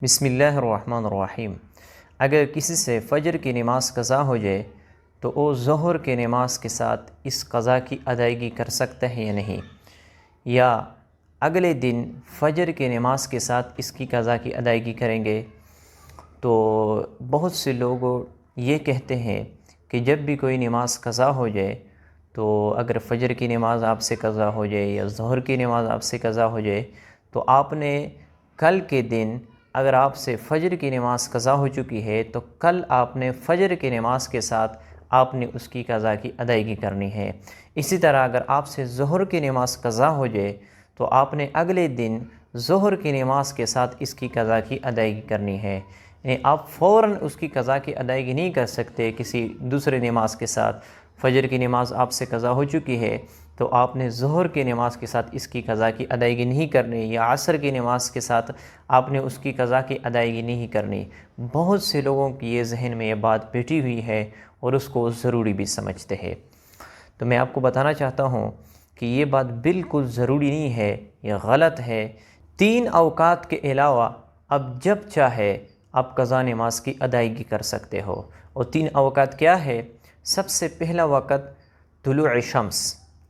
بسم اللہ الرحمن الرحیم۔ اگر کسی سے فجر کی نماز قضا ہو جائے تو وہ ظہر کی نماز کے ساتھ اس قضا کی ادائیگی کر سکتا ہے یا نہیں، یا اگلے دن فجر کی نماز کے ساتھ اس کی قضا کی ادائیگی کریں گے؟ تو بہت سے لوگ یہ کہتے ہیں کہ جب بھی کوئی نماز قضا ہو جائے تو اگر فجر کی نماز آپ سے قضا ہو جائے یا ظہر کی نماز آپ سے قضا ہو جائے تو آپ نے کل کے دن، اگر آپ سے فجر کی نماز قضا ہو چکی ہے تو کل آپ نے فجر کی نماز کے ساتھ آپ نے اس کی قضا کی ادائیگی کرنی ہے۔ اسی طرح اگر آپ سے ظہر کی نماز قضا ہو جائے تو آپ نے اگلے دن ظہر کی نماز کے ساتھ اس کی قضا کی ادائیگی کرنی ہے، یعنی آپ فوراً اس کی قضا کی ادائیگی نہیں کر سکتے کسی دوسرے نماز کے ساتھ۔ فجر کی نماز آپ سے قضا ہو چکی ہے تو آپ نے ظہر کی نماز کے ساتھ اس کی قضا کی ادائیگی نہیں کرنی، یا عصر کی نماز کے ساتھ آپ نے اس کی قضا کی ادائیگی نہیں کرنی۔ بہت سے لوگوں کی یہ ذہن میں یہ بات بیٹھی ہوئی ہے اور اس کو ضروری بھی سمجھتے ہیں۔ تو میں آپ کو بتانا چاہتا ہوں کہ یہ بات بالکل ضروری نہیں ہے، یہ غلط ہے۔ 3 اوقات کے علاوہ اب جب چاہے آپ قضا نماز کی ادائیگی کر سکتے ہو، اور 3 اوقات کیا ہے؟ سب سے پہلا وقت طلوع شمس،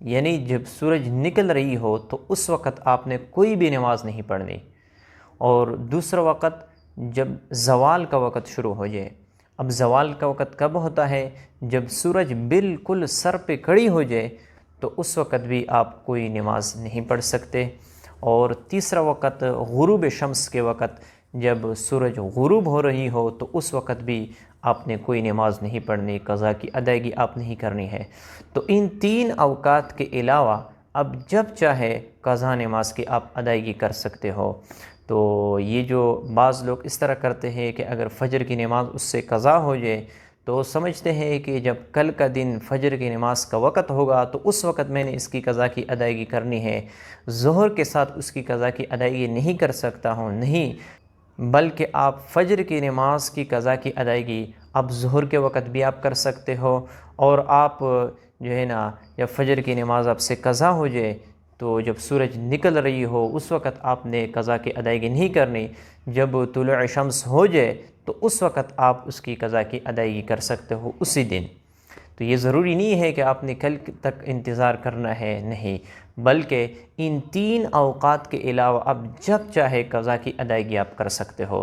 یعنی جب سورج نکل رہی ہو تو اس وقت آپ نے کوئی بھی نماز نہیں پڑھنی، اور دوسرا وقت جب زوال کا وقت شروع ہو جائے۔ اب زوال کا وقت کب ہوتا ہے؟ جب سورج بالکل سر پہ کھڑی ہو جائے تو اس وقت بھی آپ کوئی نماز نہیں پڑھ سکتے۔ اور تیسرا وقت غروب شمس کے وقت، جب سورج غروب ہو رہی ہو تو اس وقت بھی آپ نے کوئی نماز نہیں پڑھنی، قضا کی ادائیگی آپ نہیں کرنی ہے۔ تو ان 3 اوقات کے علاوہ اب جب چاہے قضا نماز کی آپ ادائیگی کر سکتے ہو۔ تو یہ جو بعض لوگ اس طرح کرتے ہیں کہ اگر فجر کی نماز اس سے قضا ہو جائے تو سمجھتے ہیں کہ جب کل کا دن فجر کی نماز کا وقت ہوگا تو اس وقت میں نے اس کی قضا کی ادائیگی کرنی ہے، ظہر کے ساتھ اس کی قضا کی ادائیگی نہیں کر سکتا ہوں۔ نہیں، بلکہ آپ فجر کی نماز کی قضا کی ادائیگی اب ظہر کے وقت بھی آپ کر سکتے ہو، اور آپ جو ہے نا، جب فجر کی نماز آپ سے قضا ہو جائے تو جب سورج نکل رہی ہو اس وقت آپ نے قضا کی ادائیگی نہیں کرنی، جب طلوع شمس ہو جائے تو اس وقت آپ اس کی قضا کی ادائیگی کر سکتے ہو اسی دن۔ تو یہ ضروری نہیں ہے کہ آپ نے کل تک انتظار کرنا ہے، نہیں، بلکہ ان 3 اوقات کے علاوہ اب جب چاہے قضا کی ادائیگی آپ کر سکتے ہو۔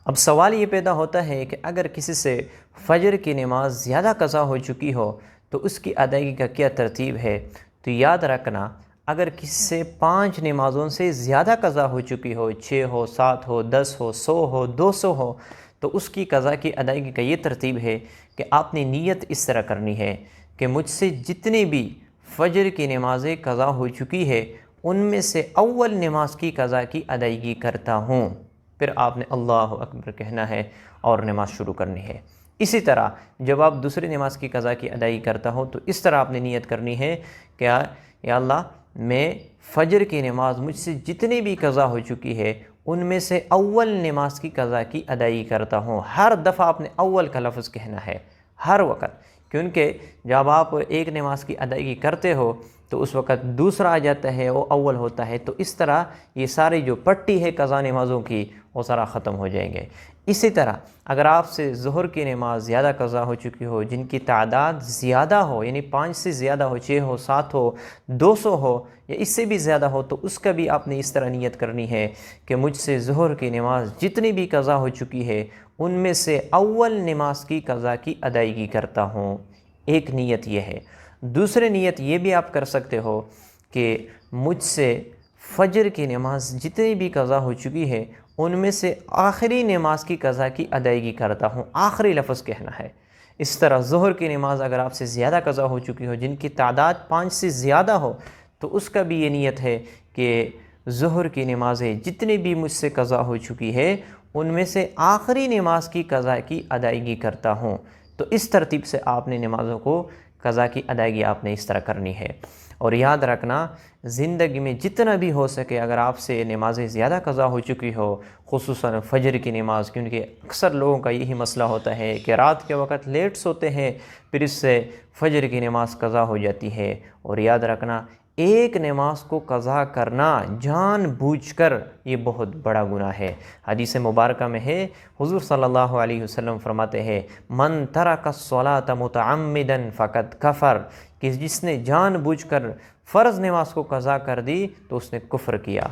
اب سوال یہ پیدا ہوتا ہے کہ اگر کسی سے فجر کی نماز زیادہ قضا ہو چکی ہو تو اس کی ادائیگی کا کیا ترتیب ہے؟ تو یاد رکھنا، اگر کسی سے 5 نمازوں سے زیادہ قضا ہو چکی ہو، 6 ہو، 7 ہو، 10 ہو، 100 ہو، 200 ہو، تو اس کی قضا کی ادائیگی کا یہ ترتیب ہے کہ آپ نے نیت اس طرح کرنی ہے کہ مجھ سے جتنی بھی فجر کی نمازیں قضا ہو چکی ہے ان میں سے اول نماز کی قضا کی ادائیگی کرتا ہوں، پھر آپ نے اللہ اکبر کہنا ہے اور نماز شروع کرنی ہے۔ اسی طرح جب آپ دوسری نماز کی قضا کی ادائیگی کرتا ہو تو اس طرح آپ نے نیت کرنی ہے کہ یا اللہ، میں فجر کی نماز مجھ سے جتنی بھی قضا ہو چکی ہے ان میں سے اول نماز کی قضا کی ادائیگی کرتا ہوں۔ ہر دفعہ آپ نے اول کا لفظ کہنا ہے، ہر وقت، کیونکہ جب آپ ایک نماز کی ادائیگی کرتے ہو تو اس وقت دوسرا آ جاتا ہے، وہ اول ہوتا ہے، تو اس طرح یہ ساری جو پٹی ہے قضا نمازوں کی وہ سارا ختم ہو جائیں گے۔ اسی طرح اگر آپ سے ظہر کی نماز زیادہ قضا ہو چکی ہو، جن کی تعداد زیادہ ہو، یعنی 5 سے زیادہ ہو، 6 ہو، 7 ہو، 200 ہو یا اس سے بھی زیادہ ہو، تو اس کا بھی آپ نے اس طرح نیت کرنی ہے کہ مجھ سے ظہر کی نماز جتنی بھی قضا ہو چکی ہے ان میں سے اول نماز کی قضا کی ادائیگی کرتا ہوں۔ ایک نیت یہ ہے۔ دوسری نیت یہ بھی آپ کر سکتے ہو کہ مجھ سے فجر کی نماز جتنی بھی قضا ہو چکی ہے ان میں سے آخری نماز کی قضا کی ادائیگی کرتا ہوں، آخری لفظ کہنا ہے۔ اس طرح ظہر کی نماز اگر آپ سے زیادہ قضا ہو چکی ہو، جن کی تعداد 5 سے زیادہ ہو، تو اس کا بھی یہ نیت ہے کہ ظہر کی نمازیں جتنی بھی مجھ سے قضا ہو چکی ہے ان میں سے آخری نماز کی قضا کی ادائیگی کرتا ہوں۔ تو اس ترتیب سے آپ نے نمازوں کو قضا کی ادائیگی آپ نے اس طرح کرنی ہے۔ اور یاد رکھنا، زندگی میں جتنا بھی ہو سکے اگر آپ سے نمازیں زیادہ قضا ہو چکی ہو، خصوصاً فجر کی نماز، کیونکہ اکثر لوگوں کا یہی مسئلہ ہوتا ہے کہ رات کے وقت لیٹ سوتے ہیں، پھر اس سے فجر کی نماز قضا ہو جاتی ہے۔ اور یاد رکھنا، ایک نماز کو قضا کرنا جان بوجھ کر یہ بہت بڑا گناہ ہے۔ حدیث مبارکہ میں ہے، حضور صلی اللہ علیہ وسلم فرماتے ہیں من ترک الصلاۃ متعمدا فقد کفر، کہ جس نے جان بوجھ کر فرض نماز کو قضا کر دی تو اس نے کفر کیا۔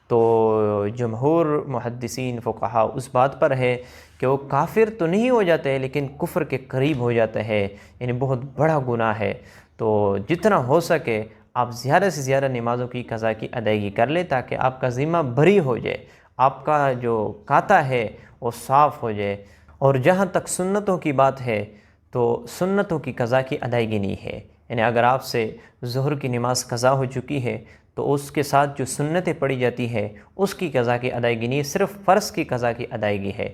تو جمہور محدثین فقہا اس بات پر ہے کہ وہ کافر تو نہیں ہو جاتے ہیں لیکن کفر کے قریب ہو جاتے ہیں، یعنی بہت بڑا گناہ ہے۔ تو جتنا ہو سکے آپ زیادہ سے زیادہ نمازوں کی قضا کی ادائیگی کر لیں تاکہ آپ کا ذمہ بری ہو جائے، آپ کا جو کھاتا ہے وہ صاف ہو جائے۔ اور جہاں تک سنتوں کی بات ہے تو سنتوں کی قضا کی ادائیگی نہیں ہے، یعنی اگر آپ سے ظہر کی نماز قضا ہو چکی ہے تو اس کے ساتھ جو سنتیں پڑھی جاتی ہے اس کی قضا کی ادائیگی نہیں، صرف فرض کی قضا کی ادائیگی ہے۔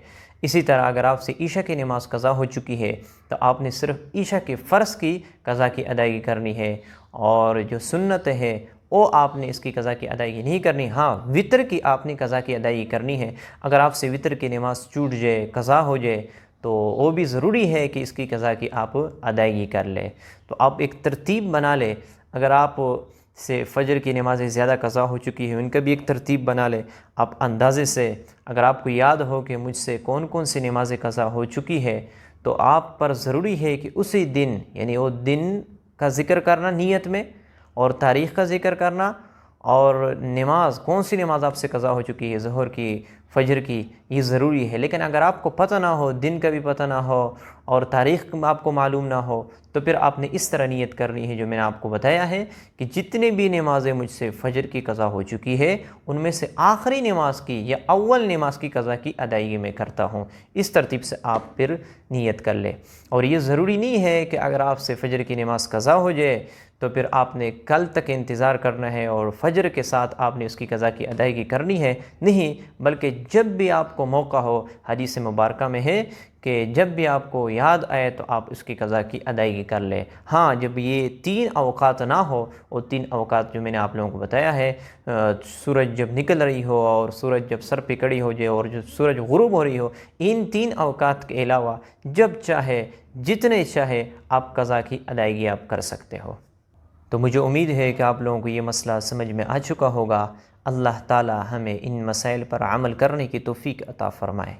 اسی طرح اگر آپ سے عشاء کی نماز قضا ہو چکی ہے تو آپ نے صرف عشاء کے فرض کی قضا کی ادائیگی کرنی ہے، اور جو سنت ہے وہ آپ نے اس کی قضا کی ادائیگی نہیں کرنی۔ ہاں وطر کی آپ نے قضا کی ادائیگی کرنی ہے، اگر آپ سے وطر کی نماز چھوٹ جائے، قضا ہو جائے تو وہ بھی ضروری ہے کہ اس کی قضا کی آپ ادائیگی کر لیں۔ تو آپ ایک ترتیب بنا لیں، اگر آپ سے فجر کی نمازیں زیادہ قضا ہو چکی ہیں ان کا بھی ایک ترتیب بنا لیں، آپ اندازے سے اگر آپ کو یاد ہو کہ مجھ سے کون کون سی نمازیں قضا ہو چکی ہے تو آپ پر ضروری ہے کہ اسی دن، یعنی وہ دن کا ذکر کرنا نیت میں، اور تاریخ کا ذکر کرنا، اور نماز کون سی نماز آپ سے قضا ہو چکی ہے، ظہر کی، فجر کی، یہ ضروری ہے۔ لیکن اگر آپ کو پتہ نہ ہو، دن کا بھی پتہ نہ ہو اور تاریخ آپ کو معلوم نہ ہو تو پھر آپ نے اس طرح نیت کرنی ہے جو میں نے آپ کو بتایا ہے کہ جتنے بھی نمازیں مجھ سے فجر کی قضا ہو چکی ہے ان میں سے آخری نماز کی یا اول نماز کی قضا کی ادائیگی میں کرتا ہوں۔ اس ترتیب سے آپ پھر نیت کر لیں، اور یہ ضروری نہیں ہے کہ اگر آپ سے فجر کی نماز قضا ہو جائے تو پھر آپ نے کل تک انتظار کرنا ہے اور فجر کے ساتھ آپ نے اس کی قضا کی ادائیگی کرنی ہے، نہیں، بلکہ جب بھی آپ کو موقع ہو، حدیث مبارکہ میں ہے کہ جب بھی آپ کو یاد آئے تو آپ اس کی قضا کی ادائیگی کر لیں۔ ہاں جب یہ تین اوقات نہ ہو، وہ تین اوقات جو میں نے آپ لوگوں کو بتایا ہے، سورج جب نکل رہی ہو اور سورج جب سر پہ کڑی ہو جائے اور جو سورج غروب ہو رہی ہو، ان تین اوقات کے علاوہ جب چاہے جتنے چاہے آپ قضا کی ادائیگی آپ کر سکتے ہو۔ تو مجھے امید ہے کہ آپ لوگوں کو یہ مسئلہ سمجھ میں آ چکا ہوگا۔ اللہ تعالی ہمیں ان مسائل پر عمل کرنے کی توفیق عطا فرمائے۔